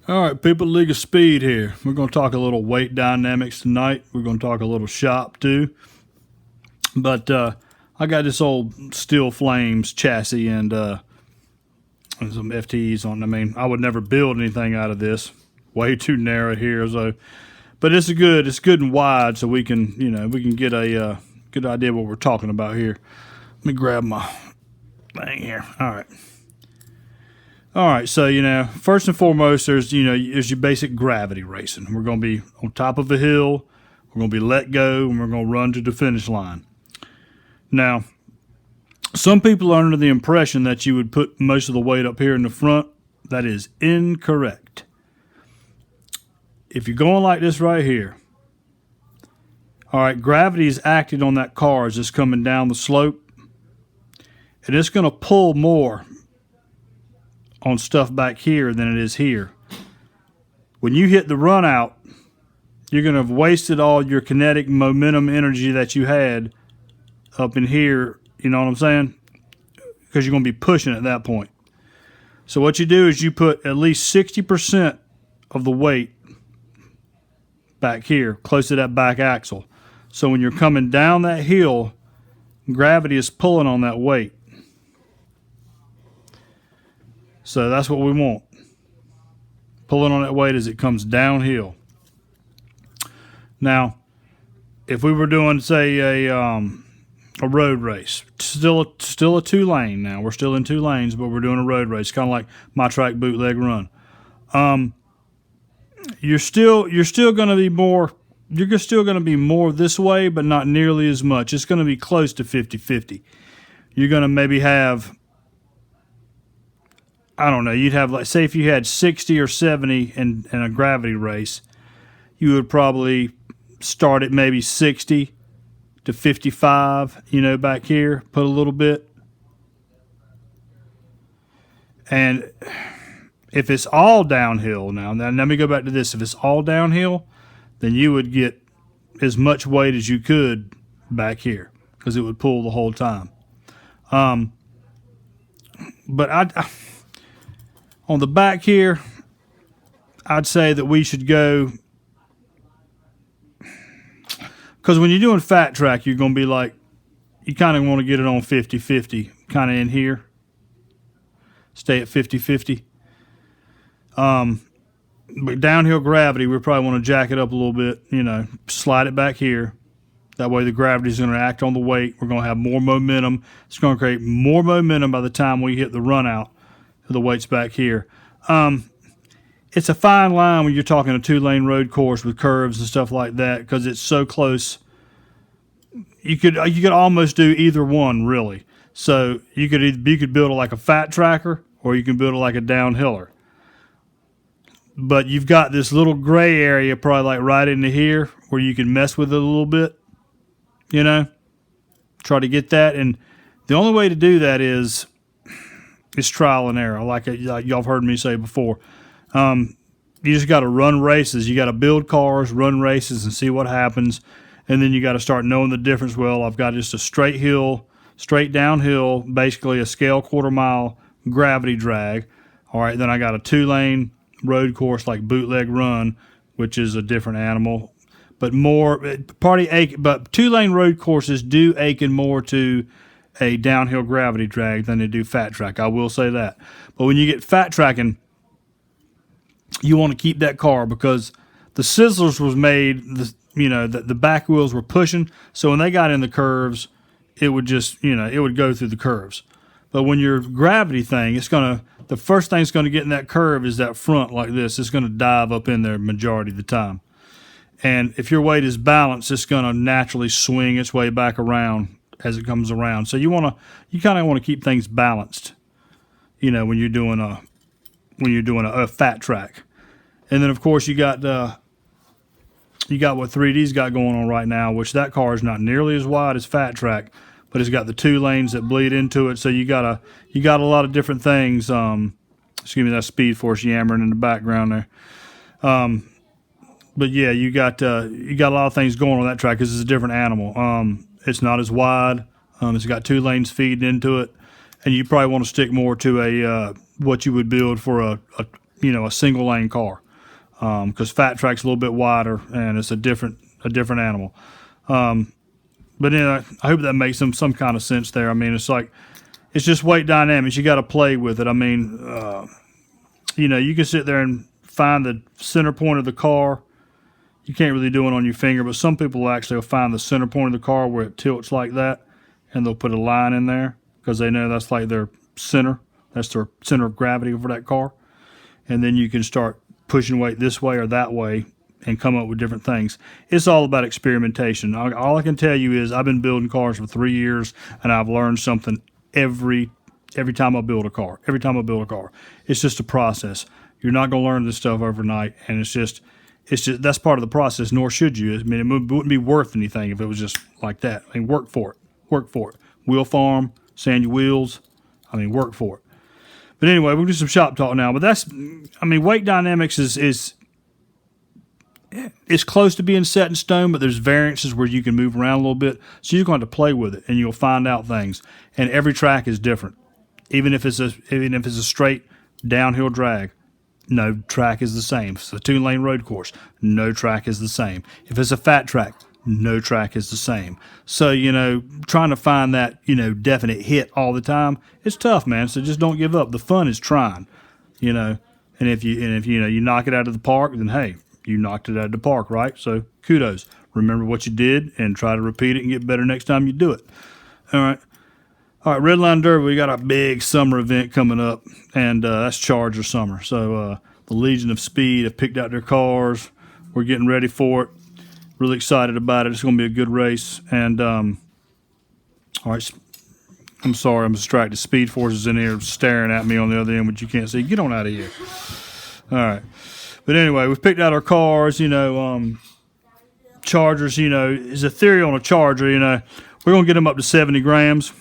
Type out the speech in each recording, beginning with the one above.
All right, people, League of Speed here. We're going to talk a little weight dynamics tonight. We're going to talk a little shop too. But I got this old Steel Flames chassis and some FTEs on it. I mean, I would never build anything out of this. Way too narrow here, so. But it's good and wide, so we can get a good idea what we're talking about here. Let me grab my thing here. All right, so, first and foremost, there's your basic gravity racing. We're going to be on top of a hill, we're going to be let go, and we're going to run to the finish line. Now, some people are under the impression that you would put most of the weight up here in the front. That is incorrect. If you're going like this right here, all right, gravity is acting on that car as it's coming down the slope, and it's going to pull more on stuff back here than it is here. When you hit the run out, you're going to have wasted all your kinetic momentum energy that you had up in here, you know what I'm saying? Because you're going to be pushing at that point. So what you do is you put at least 60% of the weight back here, close to that back axle. So when you're coming down that hill, gravity is pulling on that weight. So that's what we want. Pulling on that weight as it comes downhill. Now, if we were doing, say, a road race, still a 2-lane now. We're still in 2 lanes, but we're doing a road race, kind of like my track bootleg run. You're still going to be more. You're still going to be more this way, but not nearly as much. It's going to be close to 50-50. You're going to maybe have, I don't know, you'd have, like, say if you had 60 or 70 in a gravity race, you would probably start at maybe 60 to 55, back here, put a little bit. And if it's all downhill now let me go back to this. If it's all downhill, then you would get as much weight as you could back here because it would pull the whole time. But on the back here, I'd say that we should go, because when you're doing fat track, you're going to be like, you kind of want to get it on 50-50, kind of in here. Stay at 50-50. But downhill gravity, we probably want to jack it up a little bit, slide it back here. That way the gravity is going to act on the weight. We're going to have more momentum. It's going to create more momentum by the time we hit the run out. The weight's back here. It's a fine line when you're talking a 2-lane road course with curves and stuff like that because it's so close. You could almost do either one, really. So you could build it like a fat tracker or you can build it like a downhiller. But you've got this little gray area probably like right into here where you can mess with it a little bit, Try to get that. And the only way to do that is trial and error, like y'all have heard me say before. You just got to run races. You got to build cars, run races, and see what happens. And then you got to start knowing the difference. Well, I've got just a straight downhill, basically a scale quarter-mile gravity drag. All right, then I got a 2-lane road course like bootleg run, which is a different animal. But 2-lane road courses do akin more to a downhill gravity drag than they do fat track. I will say that. But when you get fat tracking, you want to keep that car because the Sizzlers was made, the back wheels were pushing. So when they got in the curves, it would just, it would go through the curves. But when your gravity thing, the first thing it's going to get in that curve is that front like this. It's going to dive up in there majority of the time. And if your weight is balanced, it's going to naturally swing its way back around as it comes around. So you kind of want to keep things balanced, when you're doing a fat track. And then of course you got what 3D's got going on right now, which that car is not nearly as wide as fat track, but it's got the 2 lanes that bleed into it. So you got a lot of different things. Excuse me, that's Speed Force yammering in the background there. But yeah, you got a lot of things going on that track because it's a different animal. It's not as wide. It's got 2 lanes feeding into it, and you probably want to stick more to a what you would build for a a single lane car, because Fat Track's a little bit wider and it's a different animal. But I hope that makes some kind of sense there. I mean, it's just weight dynamics. You got to play with it. I mean, you can sit there and find the center point of the car. You can't really do it on your finger, but some people actually will find the center point of the car where it tilts like that, and they'll put a line in there because they know that's like their center. That's their center of gravity for that car. And then you can start pushing weight this way or that way and come up with different things. It's all about experimentation. All I can tell you is I've been building cars for 3 years, and I've learned something every time I build a car. Every time I build a car. It's just a process. You're not going to learn this stuff overnight, and it's just that's part of the process, nor should you. I mean, it wouldn't be worth anything if it was just like that. I mean, work for it. Wheel farm, sand your wheels. I mean, work for it. But anyway, we'll do some shop talk now. But weight dynamics is it's close to being set in stone, but there's variances where you can move around a little bit. So you're going to have to play with it, and you'll find out things. And every track is different. Even if it's a straight downhill drag, no track is the same. If it's a 2-lane road course, no track is the same. If it's a fat track, no track is the same. So, trying to find that, definite hit all the time, it's tough, man. So just don't give up. The fun is trying, and if you knock it out of the park, then hey, you knocked it out of the park, right? So kudos. Remember what you did and try to repeat it and get better next time you do it. All right, Redline Derby, we got a big summer event coming up, and that's Charger Summer. So the Legion of Speed have picked out their cars. We're getting ready for it. Really excited about it. It's going to be a good race. And, all right, I'm sorry, I'm distracted. Speed Force is in here staring at me on the other end, which you can't see. Get on out of here. All right. But anyway, we've picked out our cars, Chargers, is a theory on a Charger, we're going to get them up to 70 grams.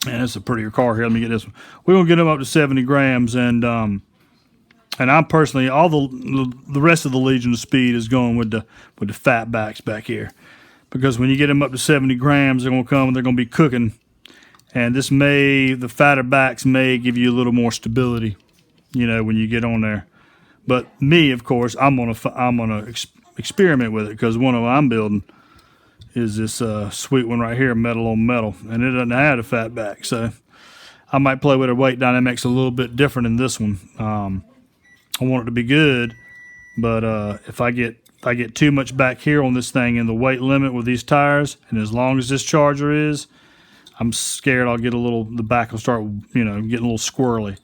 Man, that's a prettier car here. Let me get this one. We're going to get them up to 70 grams, and I'm personally, all the rest of the Legion of Speed is going with the fat backs back here, because when you get them up to 70 grams, they're going to come and they're going to be cooking, and the fatter backs may give you a little more stability, when you get on there. But me, of course, I'm gonna experiment with it, because one of them I'm building is this sweet one right here, metal on metal, and it doesn't have a fat back, so I might play with the weight dynamics a little bit different in this one. I want it to be good, but if I get too much back here on this thing in the weight limit with these tires, and as long as this Charger is, I'm scared I'll get the back will start, getting a little squirrely.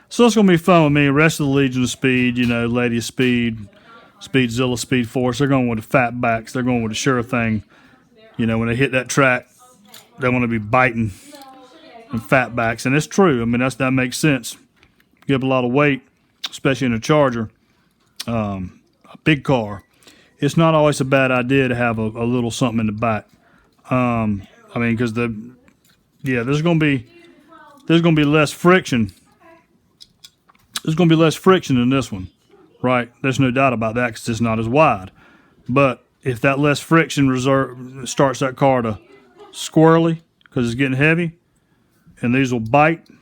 So it's going to be fun with me. The rest of the Legion of Speed, Lady of Speed, Speedzilla, Speed Force, they're going with the fat backs. They're going with the sure thing. When they hit that track, they want to be biting and fat backs. And it's true. I mean, that makes sense. Give a lot of weight, especially in a Charger, a big car. It's not always a bad idea to have a little something in the back. Because there's going to be less friction. There's going to be less friction in this one, right? There's no doubt about that, because it's not as wide. But if that less friction starts that car to squirrely because it's getting heavy, and these will bite a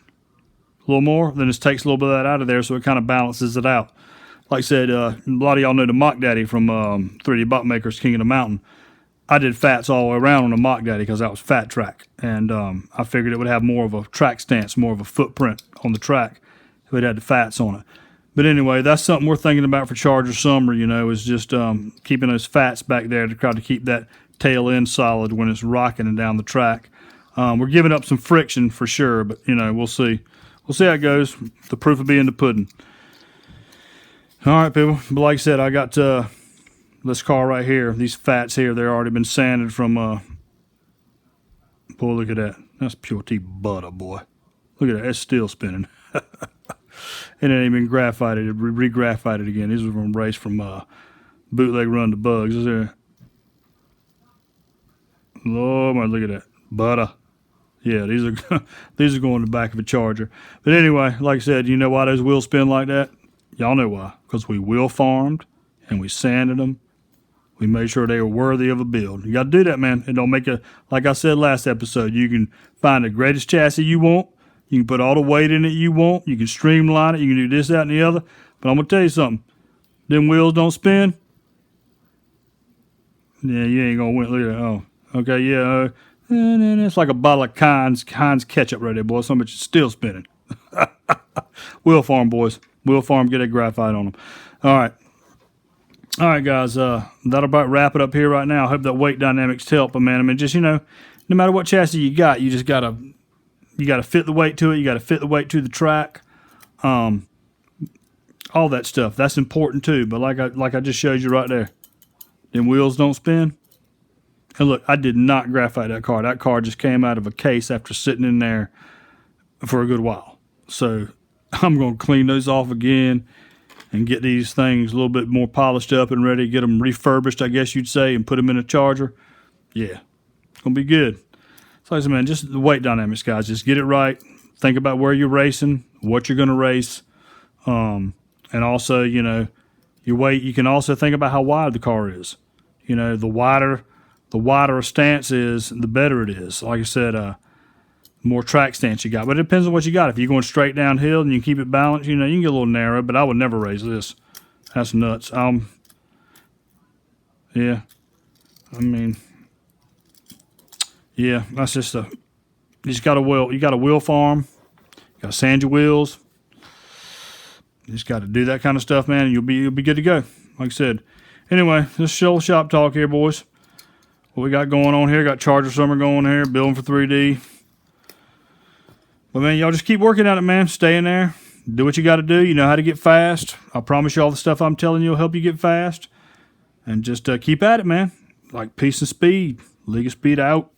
little more, then it takes a little bit of that out of there, so it kind of balances it out. Like I said, a lot of y'all know the Mock Daddy from 3D Bot Makers, King of the Mountain. I did fats all the way around on the Mock Daddy because that was fat track, and I figured it would have more of a track stance, more of a footprint on the track if it had the fats on it. But anyway, that's something we're thinking about for Charger Summer, is just keeping those fats back there to try to keep that tail end solid when it's rocking down the track. We're giving up some friction for sure, but, we'll see. We'll see how it goes. The proof will be in the pudding. All right, people. But like I said, I got this car right here. These fats here, they've already been sanded from, boy, look at that. That's pure T butter, boy. Look at that. It's still spinning. And it ain't been graphited, re-graphited again. These are from race from Bootleg Run to Bugs. Is there? Lord, man, look at that. Butter. Yeah, these are going in the back of a Charger. But anyway, like I said, you know why those wheels spin like that? Y'all know why. Because we wheel farmed and we sanded them. We made sure they were worthy of a build. You got to do that, man. It don't make like I said last episode, you can find the greatest chassis you want, You can put all the weight in it you want. You can streamline it. You can do this, that, and the other. But I'm going to tell you something. Them wheels don't spin. Yeah, you ain't going to win. Look at that. Oh, okay, yeah. It's like a bottle of Heinz ketchup right there, boy. Some of it's still spinning. Wheel Farm, boys. Wheel Farm, get a graphite on them. All right. All right, guys. That'll about wrap it up here right now. I hope that weight dynamics help. But, man, I mean, just, no matter what chassis you got, you just got to... You got to fit the weight to it. You got to fit the weight to the track. All that stuff. That's important too. But like I just showed you right there, them wheels don't spin. And look, I did not graphite that car. That car just came out of a case after sitting in there for a good while. So I'm going to clean those off again and get these things a little bit more polished up and ready. Get them refurbished, I guess you'd say, and put them in a charger. Yeah, it's going to be good. So, like I said, man, just the weight dynamics, guys. Just get it right. Think about where you're racing, what you're going to race. And also, your weight. You can also think about how wide the car is. The wider a stance is, the better it is. Like I said, more track stance you got. But it depends on what you got. If you're going straight downhill and you keep it balanced, you can get a little narrow, but I would never raise this. That's nuts. Yeah. I mean... Yeah, that's just you just got a wheel. You got a wheel farm. You got to sand your wheels. You just got to do that kind of stuff, man, and you'll be good to go. Like I said. Anyway, this show shop talk here, boys. What we got going on here? Got Charger Summer going here, building for 3D. But man, y'all just keep working at it, man. Stay in there. Do what you got to do. You know how to get fast. I promise you all the stuff I'm telling you will help you get fast. And just keep at it, man. Like peace and speed. League of Speed out.